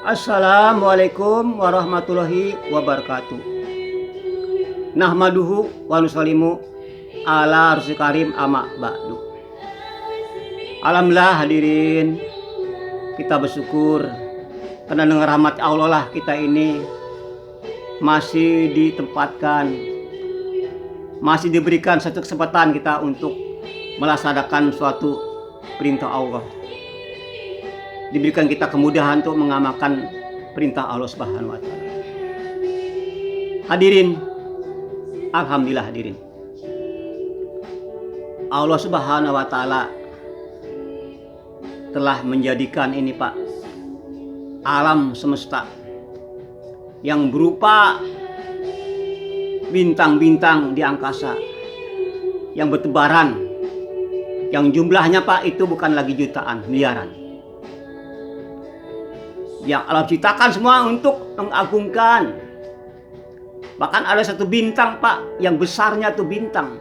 Assalamualaikum warahmatullahi wabarakatuh. Nahmaduhu wa nusallimu ala rasul karim amma ba'du. Alhamdulillah hadirin, kita bersyukur karena dengan rahmat Allah lah kita ini masih ditempatkan, masih diberikan satu kesempatan kita untuk melaksanakan suatu perintah Allah. Diberikan kita kemudahan untuk mengamalkan perintah Allah Subhanahu wa taala. Hadirin, alhamdulillah hadirin. Allah Subhanahu wa taala telah menjadikan ini Pak, alam semesta yang berupa bintang-bintang di angkasa yang bertebaran, yang jumlahnya Pak itu bukan lagi jutaan, miliaran. Yang Allah ciptakan semua untuk mengagungkan. Bahkan ada satu bintang Pak, yang besarnya tuh bintang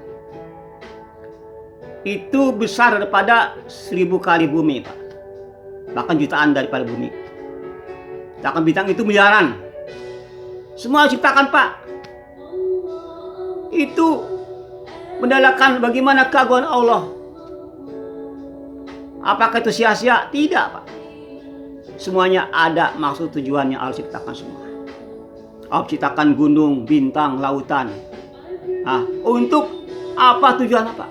itu besar daripada 1000 kali bumi Pak, bahkan jutaan daripada bumi. Bahkan bintang itu miliaran. Semua diciptakan Pak. Itu mendalakan bagaimana keagungan Allah. Apakah itu sia-sia? Tidak Pak. Semuanya ada maksud tujuannya. Allah ciptakan semua. Allah ciptakan gunung, bintang, lautan. Untuk apa tujuannya Pak?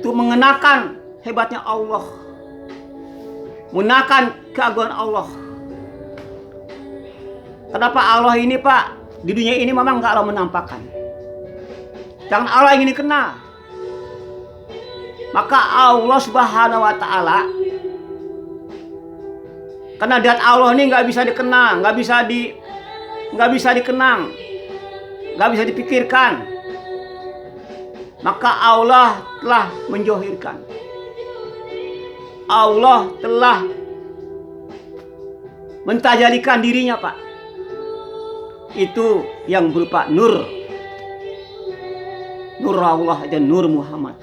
Untuk mengenakan hebatnya Allah, mengenakan keagungan Allah. Kenapa Allah ini Pak di dunia ini memang nggak Allah menampakkan? Jangan Allah ingin dikenal. Maka Allah Subhanahu wa taala, karena zat Allah ini nggak bisa dikenal, nggak bisa dikenang, nggak bisa dipikirkan. Maka Allah telah menjohirkan. Allah telah mentajalikan dirinya Pak. Itu yang berupa nur. Nur Allah dan nur Muhammad.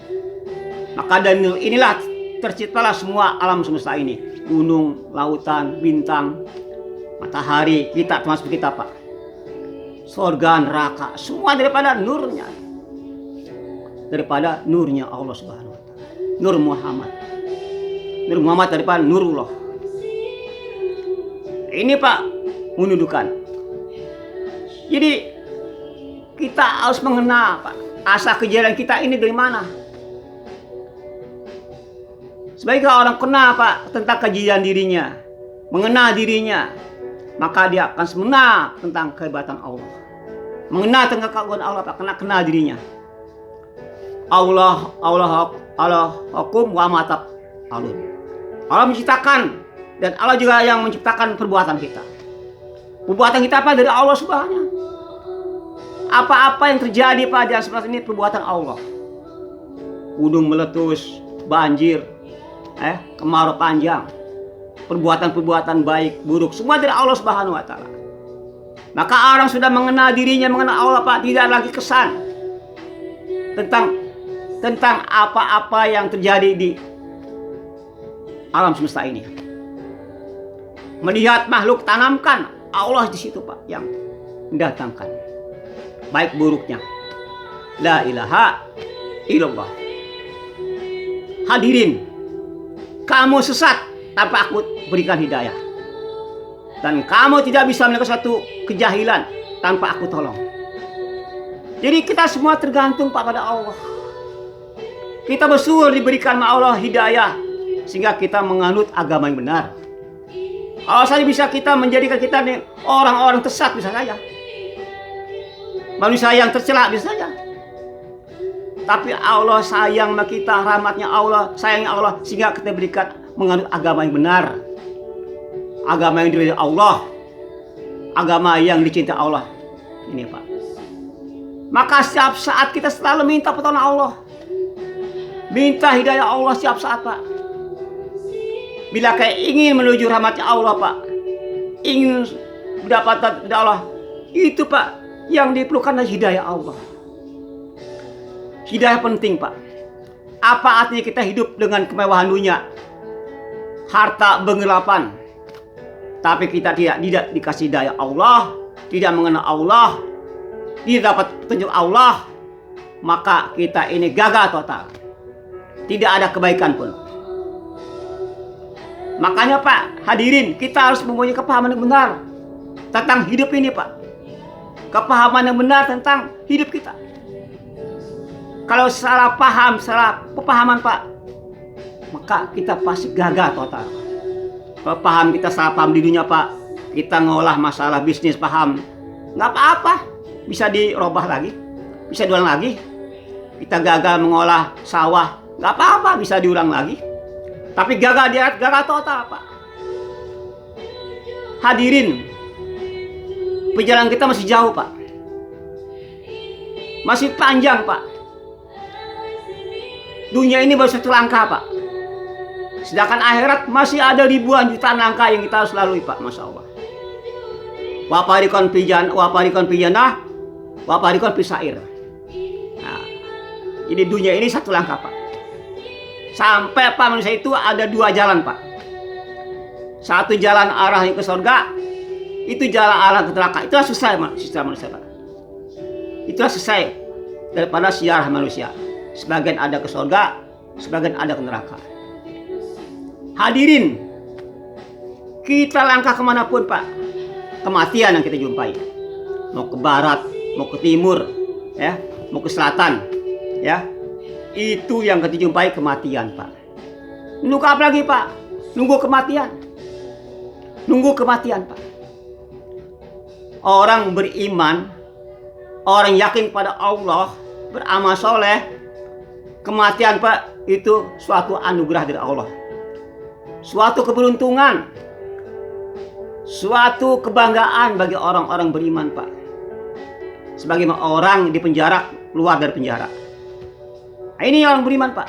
Maka dari nur inilah terciptalah semua alam semesta ini. Gunung, lautan, bintang, matahari, kita termasuk kita Pak. Surga, neraka, semua daripada nurnya. Daripada nurnya Allah Subhanahu wa taala. Nur Muhammad. Nur Muhammad daripada nurullah. Ini Pak menunjukkan. Jadi kita harus mengenal Pak, asal kejadian kita ini dari mana. Sebagai orang kenal Pak tentang kejadian dirinya, mengenal dirinya, maka dia akan mengenal tentang kehebatan Allah, mengenal tentang keagungan Allah Pak, karena kenal dirinya. Allah hukum wa matab alun. Allah menciptakan dan Allah juga yang menciptakan perbuatan kita. Perbuatan kita apa? Dari Allah Subhanahu. Apa-apa yang terjadi pada semesta ini perbuatan Allah. Gunung meletus, banjir, kemarau panjang, perbuatan-perbuatan baik, buruk, semua dari Allah Subhanahu wa taala. Maka orang sudah mengenal dirinya, mengenal Allah Pak, tidak lagi kesan tentang apa-apa yang terjadi di alam semesta ini. Melihat makhluk, tanamkan Allah di situ Pak yang mendatangkan baik buruknya. La ilaha illallah. Hadirin, kamu sesat tanpa aku berikan hidayah. Dan kamu tidak bisa melakukan suatu kejahilan tanpa aku tolong. Jadi kita semua tergantung pada Allah. Kita bersyukur diberikan Allah hidayah sehingga kita menganut agama yang benar. Kalau saja bisa kita menjadikan kita nih orang-orang tersesat bisa saja. Manusia yang tercela bisa saja. Tapi Allah sayang sama kita, rahmatnya Allah, sayangnya Allah, sehingga kita berikan menganut agama yang benar, agama yang diridhoi Allah, agama yang dicintai Allah. Ini Pak. Maka setiap saat kita selalu minta pertolongan Allah, minta hidayah Allah setiap saat Pak. Bila kayak ingin menuju rahmatnya Allah Pak, ingin mendapatkan hidayah Allah, itu Pak yang diperlukan adalah hidayah Allah. Hidayah penting Pak. Apa artinya kita hidup dengan kemewahan dunia, harta bergelapan, Tapi kita tidak dikasih daya Allah, tidak mengenal Allah, tidak dapat petunjuk Allah, maka kita ini gagal total. Tidak ada kebaikan pun. Makanya Pak, hadirin, kita harus mempunyai kepahaman yang benar tentang hidup ini Pak. Kepahaman yang benar tentang hidup kita. Kalau salah paham, salah pemahaman Pak, maka kita pasti gagal total. Kalau paham kita salah paham di dunia Pak, kita ngolah masalah bisnis paham, nggak apa-apa, bisa dirubah lagi, bisa diulang lagi. Kita gagal mengolah sawah, nggak apa-apa, bisa diulang lagi. Tapi gagal total Pak. Hadirin, perjalanan kita masih jauh Pak, masih panjang Pak. Dunia ini baru satu langkah Pak, sedangkan akhirat masih ada ribuan jutaan langkah yang kita harus lalui Pak. Masya Allah. Waparikon pijana, waparikon pisair. Nah, jadi dunia ini satu langkah Pak. Sampai Pak, manusia itu ada dua jalan Pak. Satu jalan arah ke surga, itu jalan arah ke neraka. Itulah selesai manusia Pak. Itulah selesai daripada siarah manusia. Sebagian ada ke surga, sebagian ada ke neraka. Hadirin, kita langkah kemanapun Pak, kematian yang kita jumpai. Mau ke barat, mau ke timur, ya, mau ke selatan, ya, itu yang kita jumpai kematian Pak. Nunggu apa lagi Pak? Nunggu kematian. Nunggu kematian Pak. Orang beriman, orang yakin pada Allah, beramal soleh, kematian Pak itu suatu anugerah dari Allah. Suatu keberuntungan, suatu kebanggaan bagi orang-orang beriman Pak. Sebagaimana orang di penjara keluar dari penjara. Nah, ini orang beriman Pak.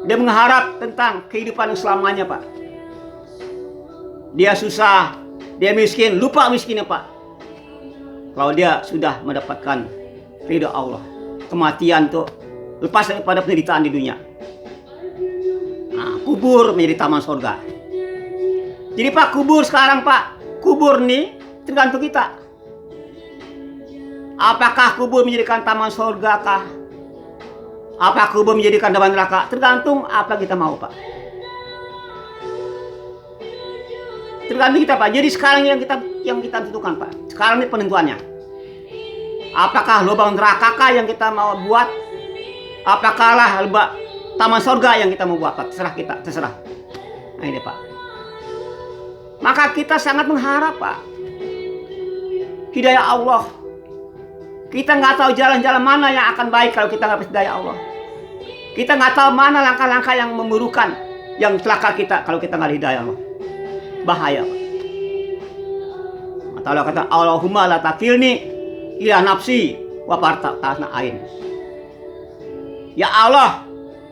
Dia mengharap tentang kehidupan selamanya Pak. Dia susah, dia miskin, lupa miskinnya Pak. Kalau dia sudah mendapatkan ridha Allah, kematian tuh lepas daripada penderitaan di dunia. Nah, kubur menjadi taman surga. Jadi Pak, kubur sekarang Pak, kubur nih tergantung kita. Apakah kubur menjadikan taman surga kah? Apakah kubur menjadikan taman neraka? Tergantung apa kita mau Pak. Tergantung kita Pak. Jadi sekarang yang kita tentukan Pak. Sekarang ini penentuannya. Apakah lubang neraka kah yang kita mau buat? Apakah taman surga yang kita mau buat Pak? Terserah kita, terserah. Nah ini Pak. Maka kita sangat mengharap Pak hidayah Allah. Kita nggak tahu jalan-jalan mana yang akan baik kalau kita nggak hidayah Allah. Kita nggak tahu mana langkah-langkah yang memurukan, yang celaka kita kalau kita nggak hidayah Allah. Bahaya Pak. Allah kata Allahumma la takilni ila nafsi wa farta'na ain. Ya Allah,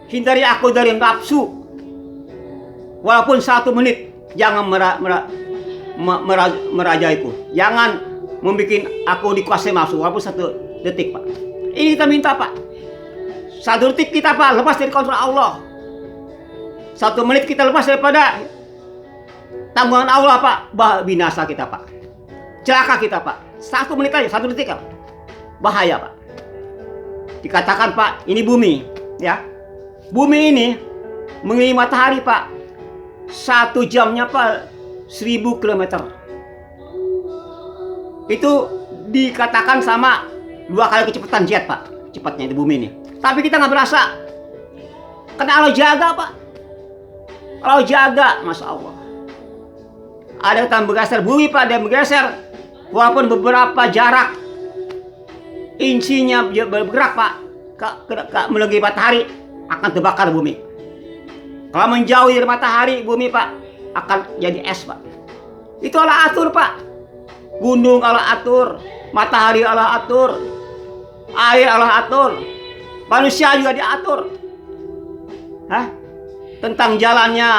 hindari aku dari nafsu. Walaupun 1 menit, jangan merajaiku. Jangan membuat aku dikuasai nafsu walaupun 1 detik Pak. Ini kita minta Pak. 1 detik kita Pak lepas dari kontrol Allah. 1 menit kita lepas daripada tanggungan Allah Pak. Binasa kita Pak. Celaka kita Pak. 1 menit aja, 1 detik Pak. Bahaya Pak. Dikatakan Pak, ini bumi, ya. Bumi ini mengelilingi matahari Pak. 1 jamnya Pak 1000 km. Itu dikatakan sama 2 kali kecepatan jet Pak. Cepatnya di bumi ini. Tapi kita nggak berasa. Karena Allah jaga Pak. Allah jaga, Masya Allah. Ada yang bergeser bumi Pak, dia bergeser. Walaupun beberapa jarak insinya bergerak Pak melebihi matahari, akan terbakar bumi. Kalau menjauhi dari matahari, bumi Pak akan jadi es Pak. Itu Allah atur Pak. Gunung Allah atur, matahari Allah atur, air Allah atur, manusia juga diatur. Tentang jalannya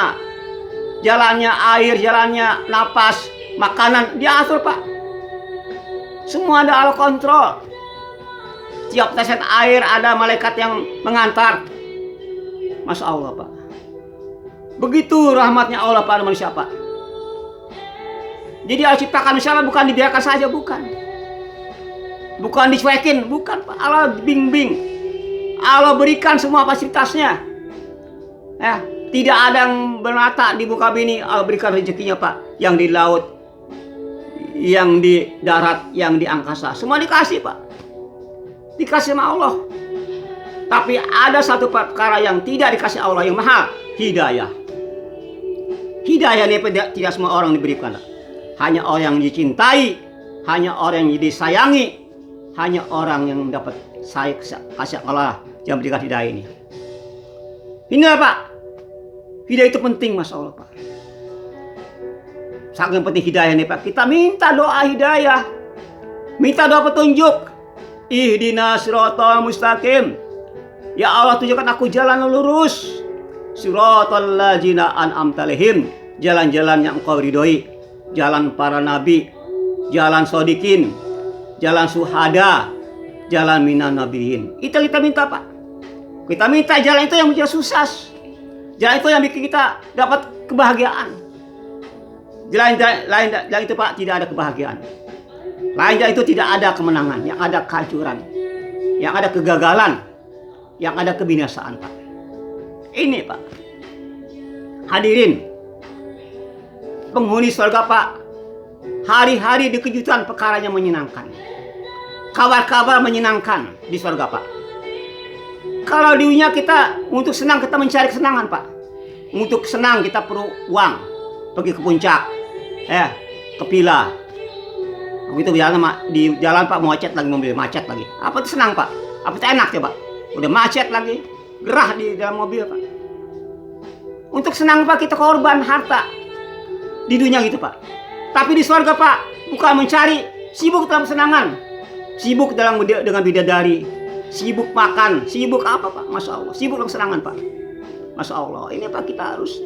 air, jalannya napas, makanan diatur Pak. Semua ada Allah kontrol. Tiap tetes air ada malaikat yang mengantar. Masya Allah Pak. Begitu rahmatnya Allah pada manusia Pak. Jadi Allah ciptakan manusia bukan dibiarkan saja, bukan. Bukan dicuekin, bukan Pak. Allah bimbing. Allah berikan semua fasilitasnya. Ya, tidak ada yang bermata di muka bumi. Allah berikan rezekinya Pak. Yang di laut, yang di darat, yang di angkasa. Semua dikasih Pak. Dikasih sama Allah. Tapi ada satu perkara yang tidak dikasih Allah yang mahal. Hidayah. Hidayah ini tidak semua orang diberikan. Hanya orang yang dicintai, hanya orang yang disayangi, hanya orang yang mendapat kasih Allah yang berikan hidayah ini. Inilah Pak, hidayah itu penting Masya Allah Pak. Sangat penting hidayah ini Pak. Kita minta doa hidayah, minta doa petunjuk. Ihdinas siratal mustaqim. Ya Allah, tunjukkan aku jalan lurus. Siratal ladzina an'amta alaihim. Jalan-jalan yang Engkau ridhoi. Jalan para nabi, jalan shodikin, jalan suhada, jalan minan nabiin. Itu kita minta Pak. Kita minta jalan itu yang menjadi sukses. Jalan itu yang bikin kita dapat kebahagiaan. Jalan itu Pak tidak ada kebahagiaan. Lain jalan itu tidak ada kemenangan, yang ada kehancuran, yang ada kegagalan, yang ada kebinasaan Pak. Ini Pak. Hadirin, penghuni surga Pak, hari-hari di kejutan perkaranya menyenangkan. Kabar-kabar menyenangkan di surga Pak. Kalau di dunia kita untuk senang, kita mencari kesenangan Pak. Untuk senang kita perlu uang. Pergi ke puncak, ke villa. Begitu di jalan Pak, macet lagi mobil, macet lagi. Apa itu senang Pak? Apa itu enak ya Pak? Udah macet lagi, gerah di dalam mobil Pak. Untuk senang Pak kita korban harta. Di dunia gitu Pak. Tapi di surga Pak, bukan mencari, sibuk dalam kesenangan, sibuk dengan bidadari, sibuk makan, sibuk apa Pak? Masya Allah, sibuk dalam kesenangan Pak. Masya Allah, ini Pak kita harus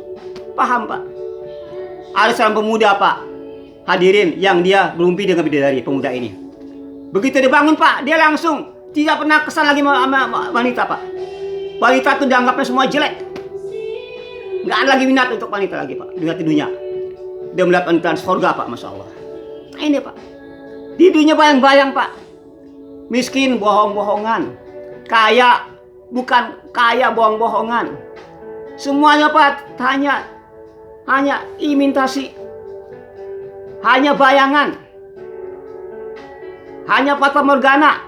paham Pak. Ada seorang pemuda Pak, hadirin, yang dia bermimpi dengan bidadari, pemuda ini. Begitu dia bangun Pak, dia langsung tidak pernah kesan lagi sama wanita Pak. Wanita itu dianggapnya semua jelek. Nggak ada lagi minat untuk wanita lagi Pak, di dunia. Dia melihat wanita surga Pak, Masya Allah. Nah, ini Pak, di dunia bayang-bayang Pak. Miskin bohong-bohongan, kaya bukan kaya bohong-bohongan. Semuanya Pak hanya imitasi, hanya bayangan, hanya fata morgana.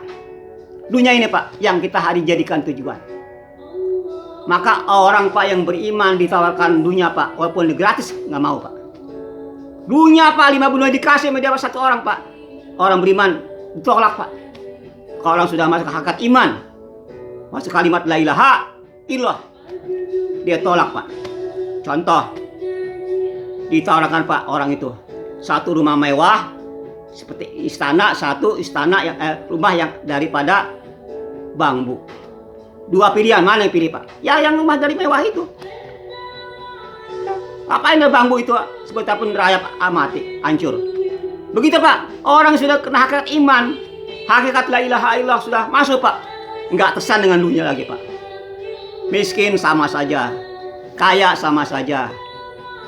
Dunia ini Pak yang kita hari jadikan tujuan. Maka orang Pak yang beriman ditawarkan dunia Pak, walaupun gratis nggak mau Pak. Dunia Pak 5 bulan dikasih sama dia satu orang Pak. Orang beriman ditolak Pak. Kalau orang sudah masuk ke hakikat iman, masuk kalimat la ilaha illallah, dia tolak Pak. Contoh, ditawarkan Pak orang itu satu rumah mewah seperti istana, satu istana yang rumah yang daripada bambu. Dua pilihan, mana yang pilih Pak? Ya yang rumah dari mewah itu. Apain bambu itu sebetapun rayap mati, hancur. Begitu Pak, orang sudah kena hakikat iman, hakikat la ilaha illallah sudah masuk Pak. Enggak tersan dengan dunia lagi Pak. Miskin sama saja, kaya sama saja,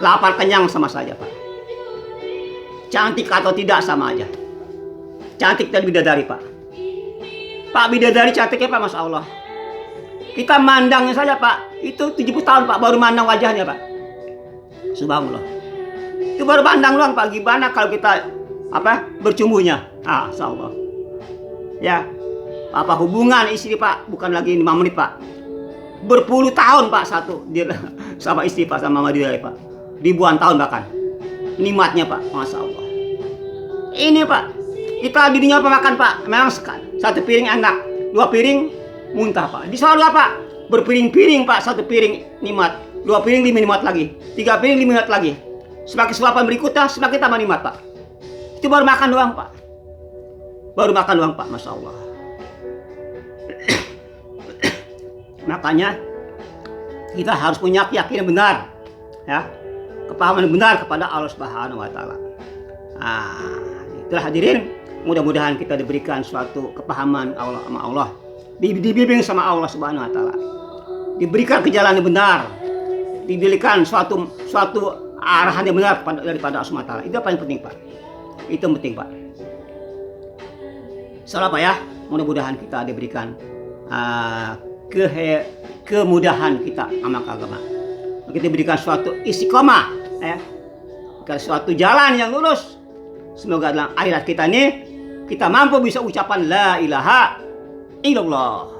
lapar kenyang sama saja Pak. Cantik atau tidak sama aja. Cantik dan bidadari Pak. Pak bidadari cantiknya Pak, Masya Allah. Kita mandangnya saja Pak, itu 70 tahun Pak baru mandang wajahnya Pak. Subhanallah. Itu baru pandang doang Pak. Gimana kalau kita bercumbunya? Insya Allah. Ya, hubungan istri Pak bukan lagi 5 menit Pak. Berpuluh tahun Pak satu dia sama istri Pak, sama mama dia Pak. Ribuan tahun bahkan. Nikmatnya Pak, Masya Allah. Ini Pak, kita di dunia pemakan Pak. Memang satu piring enak, 2 piring muntah Pak. Di surga Pak, berpiring-piring Pak, 1 piring nikmat, 2 piring 5 nikmat lagi, 3 piring 5 nikmat lagi. Semakin suapan berikutnya semakin tambah nikmat Pak. Itu baru makan doang Pak. Baru makan doang Pak, Masya Allah. Makanya kita harus punya keyakinan benar, ya, kepahaman benar kepada Allah Subhanahu Wa Taala. Itulah hadirin, mudah-mudahan kita diberikan suatu kepahaman Allah sama Allah, dibimbing sama Allah Subhanahu Wa Taala, diberikan ke jalan yang benar, diberikan suatu arahan yang benar daripada Allah SWT. Itu yang paling penting, Pak. Itu yang penting, Pak. Salah Pak ya, mudah-mudahan kita diberikan kemudahan kita amal agama. Kita diberikan suatu istiqomah, ya, suatu jalan yang lurus. Semoga dalam akhirat kita ini kita mampu bisa ucapan la ilaha illallah.